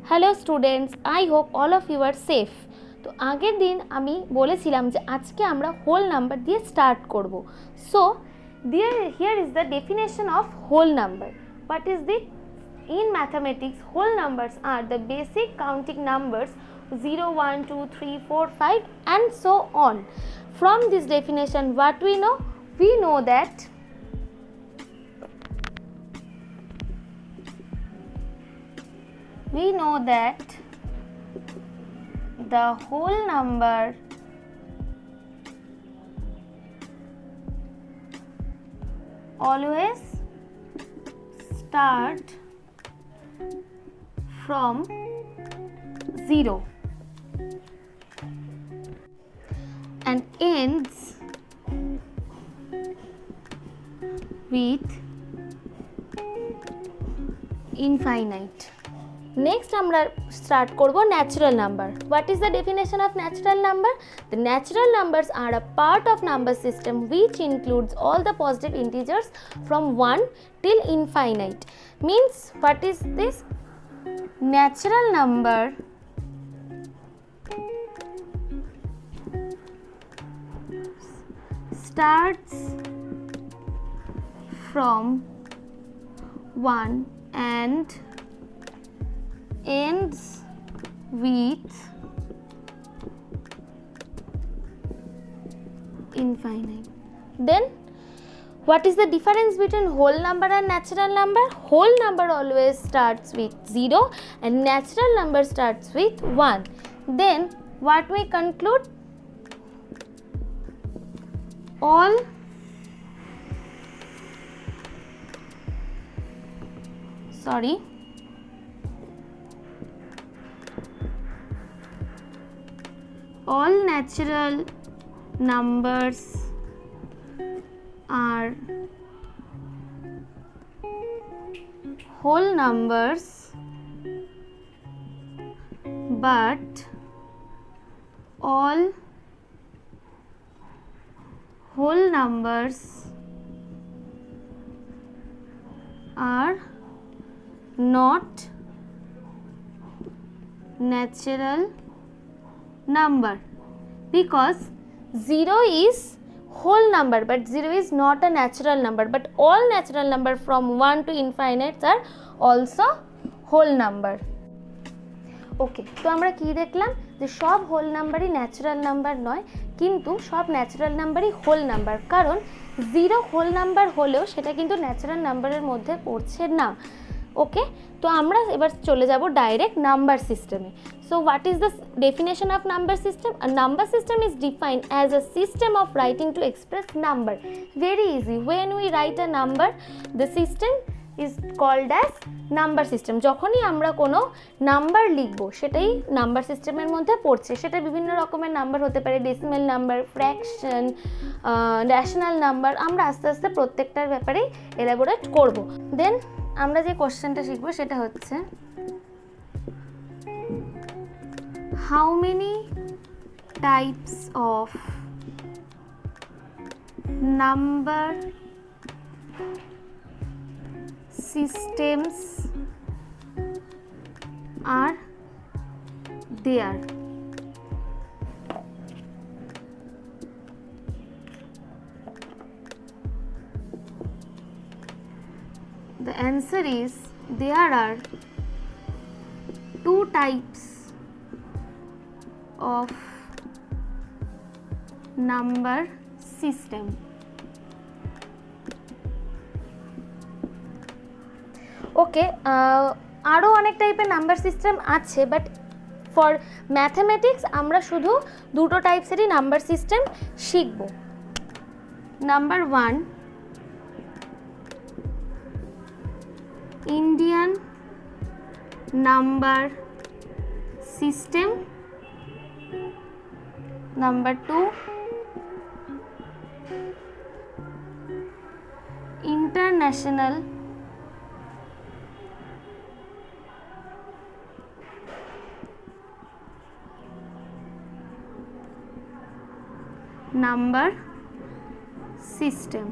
Hello students, I hope all of you are safe. তো আগের দিন আমি বলেছিলাম যে আজকে আমরা হোল নাম্বার দিয়ে স্টার্ট করব। So here is the definition of whole number. What is the? In mathematics, whole numbers are the basic counting numbers 0, 1, 2, 3, 4, 5 and so on. From this definition, what we know? We know that the whole number always start from 0 and ends with infinite. Next আমরা start করব natural number. What is the definition of natural number? The natural numbers are a part of number system which includes all the positive integers from 1 till infinite. Means what is this? Natural number starts from 1 and ends with infinite. Then what is the difference between whole number and natural number? Whole number always starts with 0 and natural number starts with 1. Then what we conclude? All natural numbers are whole numbers, but all whole numbers are not natural number, because 0 is whole number but 0 is not a natural number, but all natural number from 1 to infinite are also whole number. ওকে, তো আমরা কি দেখলাম যে সব whole নাম্বারই natural number নয়, কিন্তু সব ন্যাচারাল নাম্বারই হোল নাম্বার, কারণ 0 হোল নাম্বার হলেও সেটা কিন্তু ন্যাচারাল নাম্বারের মধ্যে পড়ছে না। ওকে, তো আমরা এবার চলে যাব ডাইরেক্ট নাম্বার সিস্টেমে। So what is the definition of number system? A number system is defined as a system of writing to express number. Very easy. When we write a number, the system is called as number system. যখনই আমরা কোনো number লিখব সেটাই number সিস্টেমের মধ্যে পড়ছে। সেটা বিভিন্ন রকমের নাম্বার হতে পারে, decimal number, fraction, rational number. আমরা আস্তে আস্তে প্রত্যেকটার ব্যাপারেই এলাবোরেট করব। দেন আমরা যে কোশ্চেনটা শিখব সেটা হচ্ছে, how many types of number systems are there? The answer is there are 2 types of number system. ওকে, আরও অনেক টাইপের নাম্বার সিস্টেম আছে, বাট ফর ম্যাথামেটিক্স আমরা শুধু 2টো টাইপসেরই নাম্বার সিস্টেম শিখব। Number 1, Indian number system. Number 2, international number system.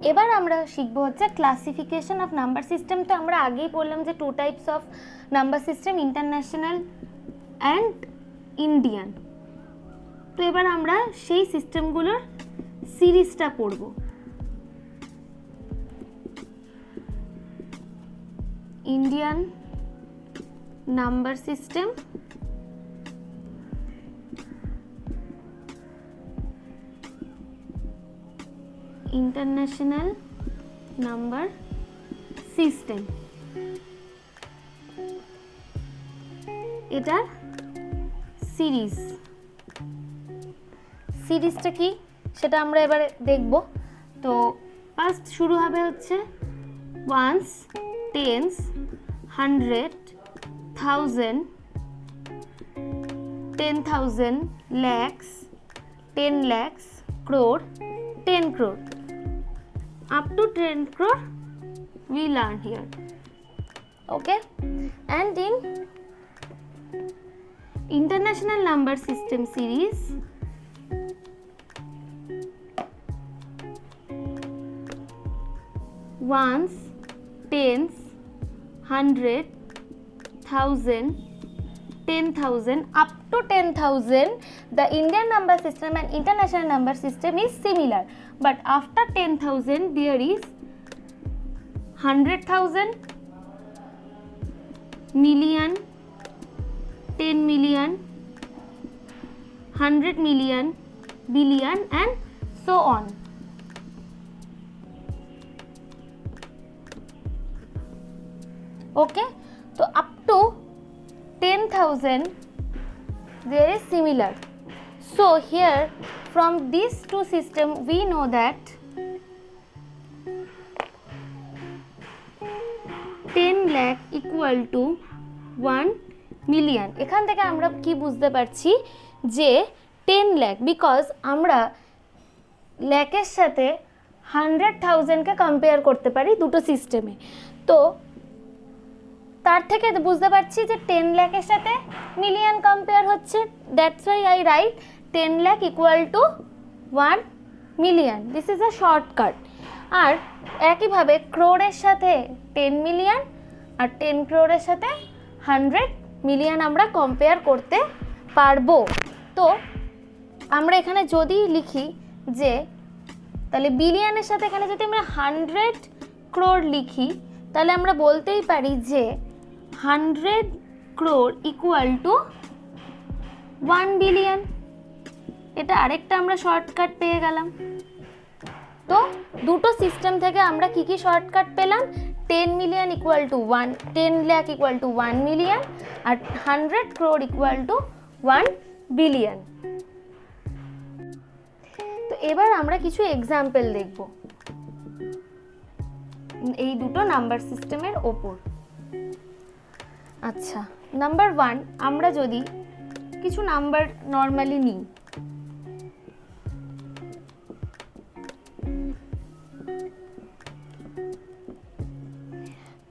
এবার আমরা শিখব হচ্ছে ক্লাসিফিকেশন অফ নাম্বার সিস্টেম। তো আমরা আগেই বললাম যে 2 types of number system, international and Indian. তো এবার আমরা সেই সিস্টেমগুলোর সিরিজটা পড়ব। Indian number system, international number system, এটার সিরিজটা কি সেটা আমরা এবারে দেখব। তো ফার্স্ট শুরু হবে হচ্ছে once, tens, 100, 1000, 10,000, lakhs, 10 lakhs, crore, 10 crore. Up to 10 crore we learn here. Okay, and in international number system series, ones, tens, 100, 1000, 10,000 up to 10,000, the Indian number system and international number system is similar, but after 10,000 there is 100,000, million, 10 million, 100 million, billion, and so on. Okay, so up to 10,000 there is similar. So here from these two system we know that 10 lakh equal to 1 million. এখান থেকে আমরা কি বুঝতে পারছি যে 10 lakh, because আমরা ল্যাকের সাথে 100,000 কে compare করতে পারি দুটো সিস্টেমে। তো তার থেকে বুঝতে পারছি যে 10 লাখের সাথে মিলিয়ন কম্পেয়ার হচ্ছে, that's why I write 10 lakh equal to 1 million. This is a shortcut. আর একইভাবে ক্রোরের সাথে 10 মিলিয়ন আর 10 ক্রোরের সাথে 100 মিলিয়ন আমরা কম্পেয়ার করতে পারবো। তো আমরা এখানে যদি লিখি যে তাহলে বিলিয়নের সাথে এখানে যদি আমরা 100 ক্রোর লিখি তাহলে আমরা বলতেই পারি যে 100 crore equal to 1 billion। এটা আরেকটা আমরা শর্টকাট পেয়ে গেলাম। তো দুটো সিস্টেম থেকে আমরা কি কি শর্টকাট পেলাম? 10 million equal to 1, 10 lakh equal to 1 million R 100 crore equal to 1 billion। তো এবার আমরা কিছু এক্সাম্পল দেখব এই দুটো নাম্বার সিস্টেমের ওপর। আচ্ছা, নাম্বার 1 আমরা যদি কিছু নাম্বার নর্মালি নিই,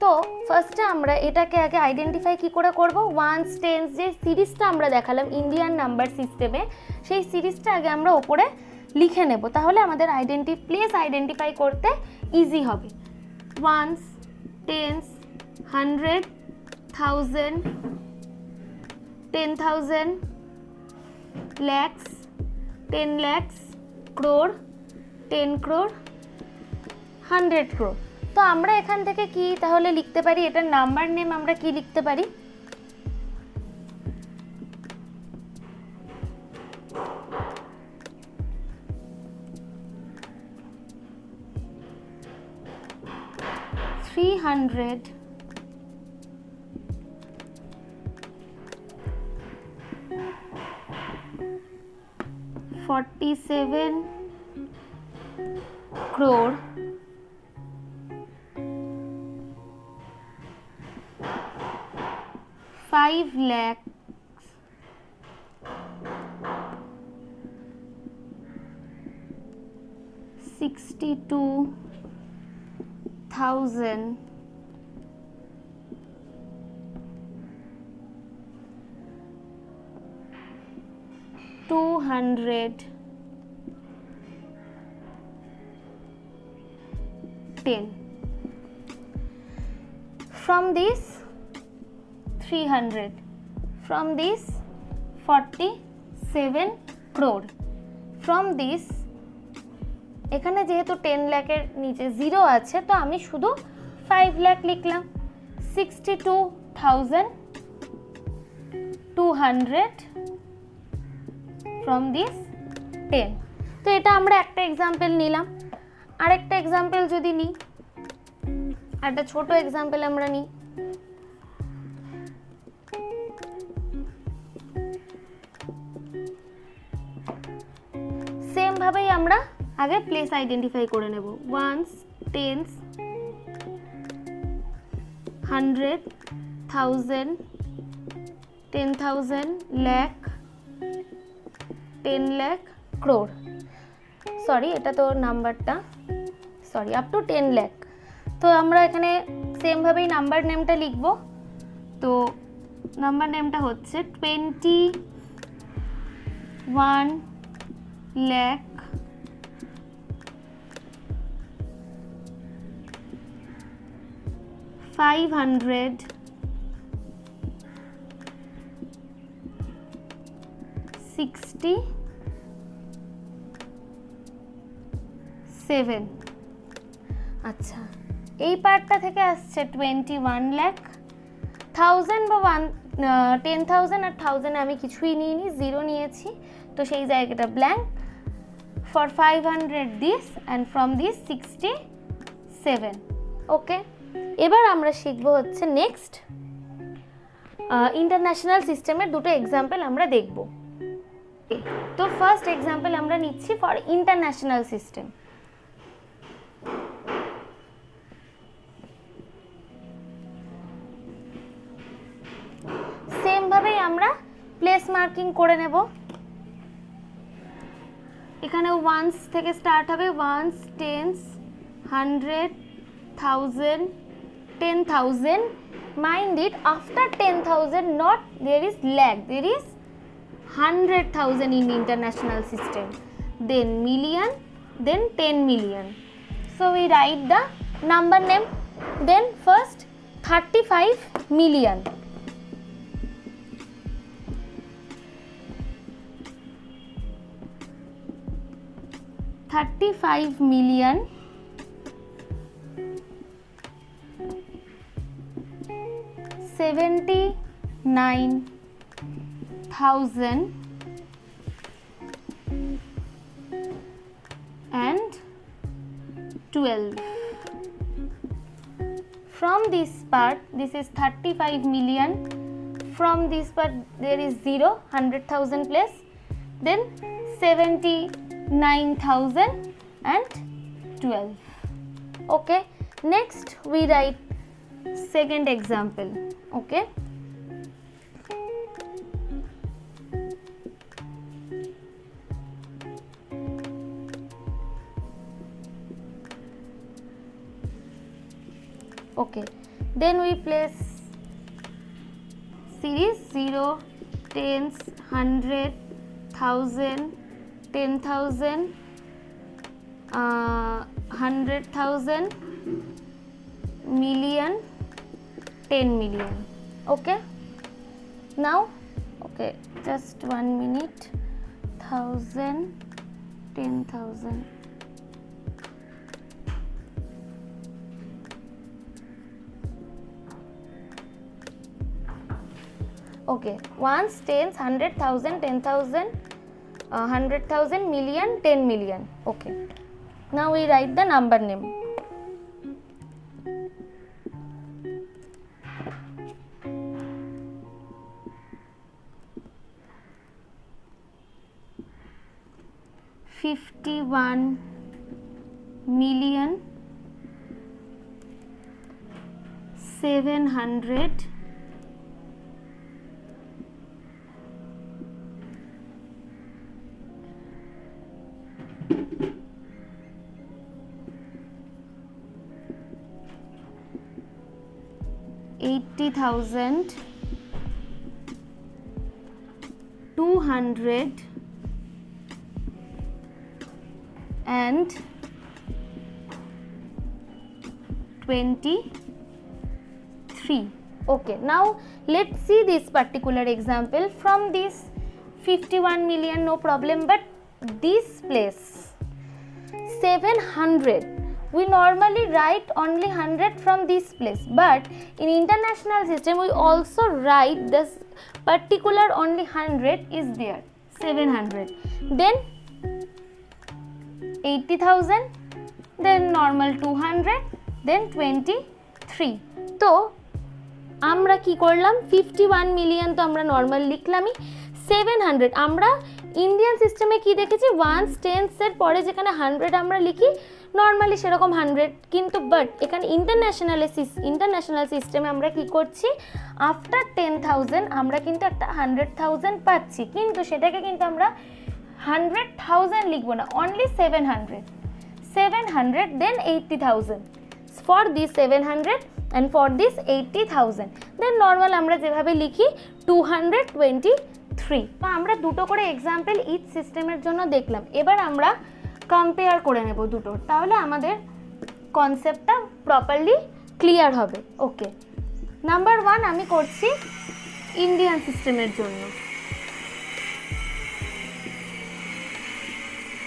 তো ফার্স্টে আমরা এটাকে আগে আইডেন্টিফাই কি করে করব? ওয়ান্স, টেন্স যে সিরিজটা আমরা দেখালাম ইন্ডিয়ান নাম্বার সিস্টেমে, সেই সিরিজটা আগে আমরা ওপরে লিখে নেব, তাহলে আমাদের প্লেস আইডেন্টিফাই করতে ইজি হবে। Ones, tens, 100, 1000, 10,000, lakhs, 10 lakhs, crore, 10 crore, 100 crore। তো আমরা এখান থেকে কি তাহলে লিখতে পারি? এটার নাম্বার নেম আমরা কি লিখতে পারি? $300, 47 crore, 5 lakhs, 62,000, 200, 10. From this 300. From this 47 crore. From this এখানে যেহেতু 10 লাখের নিচে জিরো আছে তো আমি শুধু 5 লাখ লিখলাম 62,200 from this 10. তো এটা আমরা একটা এক্সাম্পল নিলাম। আরেকটা এক্সাম্পল যদি নিই, একটা ছোট এক্সাম্পল আমরা নিই। সেম ভাবেই আমরা আগে প্লেস আইডেন্টিফাই করে নেব। Ones, tens, 100, 1000, 10,000, lakh, 10 lakh, crore। Sorry, এটা তো নাম্বারটা, সরি, আপ টু 10 লাখ। তো আমরা এখানে সেম ভাবেই নাম্বার নেমটা লিখব। তো নাম্বার নেমটা হচ্ছে 21 লাখ 567। আচ্ছা, এই পার্টটা থেকে আসছে 21 লাখ, 1000 বা 10,000 আর 1000 আমি কিছুই নিইনি, জিরো নিয়েছি, তো সেই জায়গাটা blank. For 500 this and from this 67। ওকে, এবার আমরা শিখব হচ্ছে নেক্সট ইন্টারন্যাশনাল সিস্টেমের দুটো এক্সাম্পল আমরা দেখব। তো ফার্স্ট এক্সাম্পল আমরা নিচ্ছি ফর ইন্টারন্যাশনাল সিস্টেম। সেম ভাবেই আমরা প্লেস মার্কিং করে নেব। এখানে ওয়ান্স থেকে স্টার্ট হবে, ones, tens, 100, 1000, 10,000. Mind it, after 10,000 not there is lakh, there is 100,000 in international system, then million, then 10 million. So we write the number name. Then first 35 million. $35 million, $79,000 and 12. From this part, this is 35 million. From this part there is 0, 100,000 place, then 79,000 and 12. Okay, next we write second example. Okay, okay, then we place series 0, tens, 100, 1000, 10,000, 100,000, million, 10 million. Okay, now, okay, just 1 minute, 1000, 10,000. Okay, ones, tens, 100,000, 10,000, 100,000, million, 10 million. Okay, now we write the number name. $51 million, 700 80,000, 200 and 23. Okay, now let's see this particular example. From this 51 million, no problem, but this place 700, we normally write only 100 from this place, but in international system we also write this particular only 100 is there, 700, then 80,000, then normal 200, then 23. তো আমরা কি করলাম, 51 million তো আমরা normal লিখলামই, 700 আমরা Indian সিস্টেমে কি দেখেছি, ওয়ান্স টেন্সের পরে যেখানে 100 আমরা লিখি নর্মালি সেরকম 100, কিন্তু বাট এখানে ইন্টারন্যাশনাল সিস্টেমে আমরা কি করছি, আফটার 10,000 আমরা কিন্তু একটা 100,000 পাচ্ছি, কিন্তু সেটাকে কিন্তু আমরা 100,000 লিখবো না, only 700 then 80,000 for this 700 and for this 80,000, then normal আমরা যেভাবে লিখি 223. তো আমরা দুটো করে এক্সাম্পল ইচ সিস্টেমের জন্য দেখলাম, এবার আমরা কম্পেয়ার করে নেব দুটো, তাহলে আমাদের কনসেপ্টটা প্রপারলি ক্লিয়ার হবে। ওকে, নাম্বার 1 আমি করছি ইন্ডিয়ান সিস্টেমের জন্য।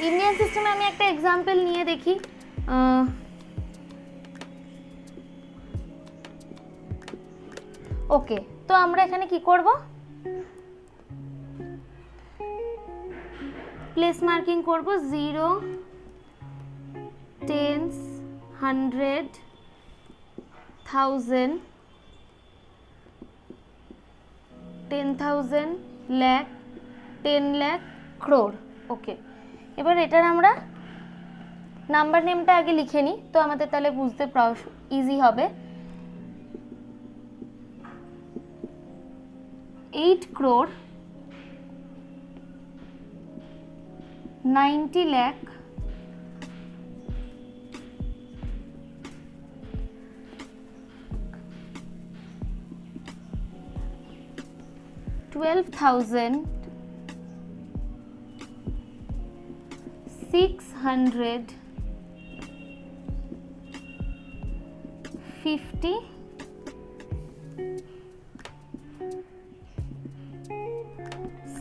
ইন্ডিয়ান সিস্টেমে আমি একটা এক্সাম্পল নিয়ে দেখি। ওকে, তো আমরা এখানে কি করব, প্লেস মার্কিং করব 0, 10, 100, 1000, 10,000, lakh, 10 lakh, crore। ওকে, এবার এটার আমরা নাম্বার নেমটা আগে লিখে নিই, তো আমাদের তাহলে বুঝতে ইজি হবে। 8 crore, 90 lakh, 12,000, 600, 50,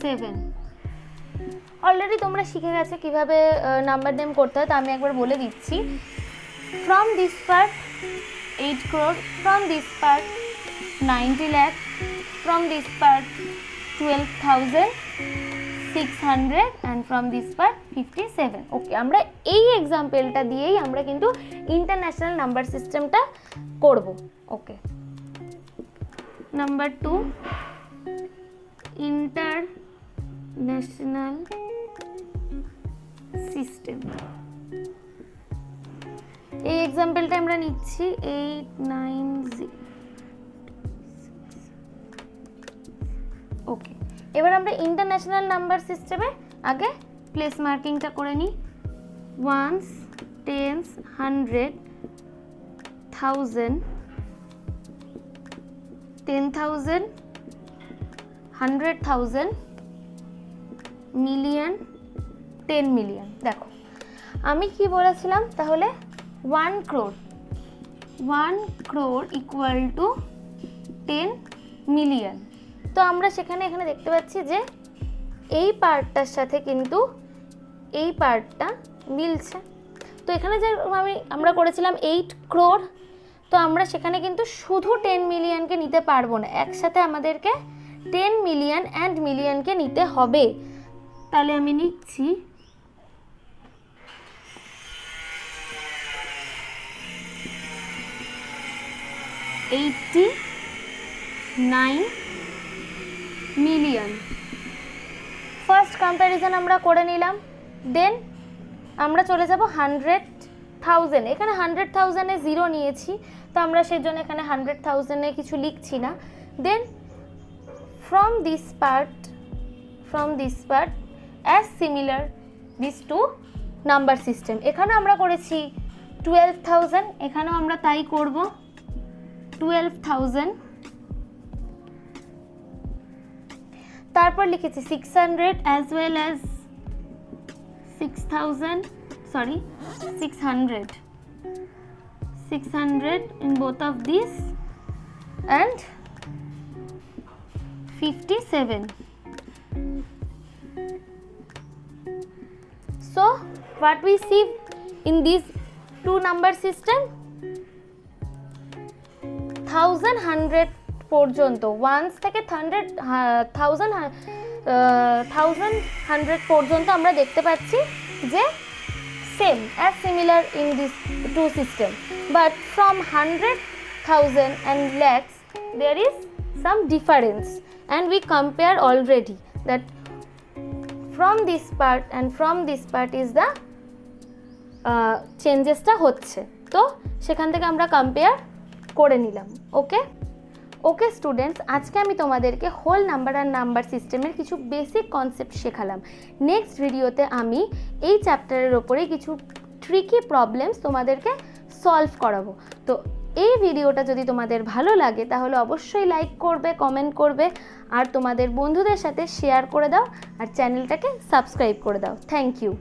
7। অলরেডি তোমরা শিখে গেছো কিভাবে নাম্বার নেম করতে হয়, তো আমি একবার বলে দিচ্ছি। From this part 8 crore, from this part 90 lakh, from this part 12,600 and from this part 57। ওকে, আমরা এই এক্সাম্পলটা দিয়েই আমরা কিন্তু ইন্টারন্যাশনাল নাম্বার সিস্টেমটা করব। ওকে, নাম্বার 2 ইন্টারন্যাশনাল সিস্টেম। এই এক্সাম্পলটা আমরা নিচ্ছি 890। ওকে, এবার আমরা ইন্টারন্যাশনাল নাম্বার সিস্টেমে আগে প্লেস মার্কিংটা করে নিই। 1s, 10s, 100, 1000, 10,000, 100,000, million, 10 million. দেখো আমি কি বলেছিলাম, তাহলে 1 crore ইকুয়াল টু 10 মিলিয়ন। তো আমরা সেখানে এখানে দেখতে পাচ্ছি যে এই পার্টটার সাথে কিন্তু এই পার্টটা মিলছে। তো এখানে যে আমরা করেছিলাম 8 crore, তো আমরা সেখানে কিন্তু শুধু 10 মিলিয়নকে নিতে পারবো না, একসাথে আমাদেরকে 10 মিলিয়ন অ্যান্ড মিলিয়নকে নিতে হবে। তাহলে আমি নিচ্ছি 89 মিলিয়ন। ফার্স্ট কম্প্যারিজন আমরা করে নিলাম, দেন আমরা চলে যাব 100,000। এখানে 100,000-এ 0 নিয়েছি, তো আমরা সেজন্য এখানে 100,000-এ কিছু লিখছি না। দেন from this part as similar these two number system। এখানে আমরা করেছি 12,000, এখানেও আমরা তাই করব 12,000। তারপর লিখেছি 600 as well as 6,000, sorry 600 600 in both of these and 57. So what we see in this two number system, 1100 পর্যন্ত ওয়ান্স থেকে 1100 পর্যন্ত আমরা দেখতে পাচ্ছি যে same as similar in this two system, but from 100,000 and lakhs there is some difference, and we compare already that from this part and from this part is the চেঞ্জেসটা হচ্ছে। তো সেখান থেকে আমরা কম্পেয়ার করে নিলাম। ওকে স্টুডেন্টস, আজকে আমি তোমাদেরকে হোল নাম্বার আর নাম্বার সিস্টেমের কিছু বেসিক কনসেপ্ট শেখালাম। নেক্সট ভিডিওতে আমি এই চ্যাপ্টারের ওপরে কিছু ট্রিকি প্রবলেমস তোমাদেরকে সলভ করাবো। তো এই ভিডিওটা যদি তোমাদের ভালো লাগে তাহলে অবশ্যই লাইক করবে, কমেন্ট করবে, আর তোমাদের বন্ধুদের সাথে শেয়ার করে দাও, আর চ্যানেলটাকে সাবস্ক্রাইব করে দাও। Thank you.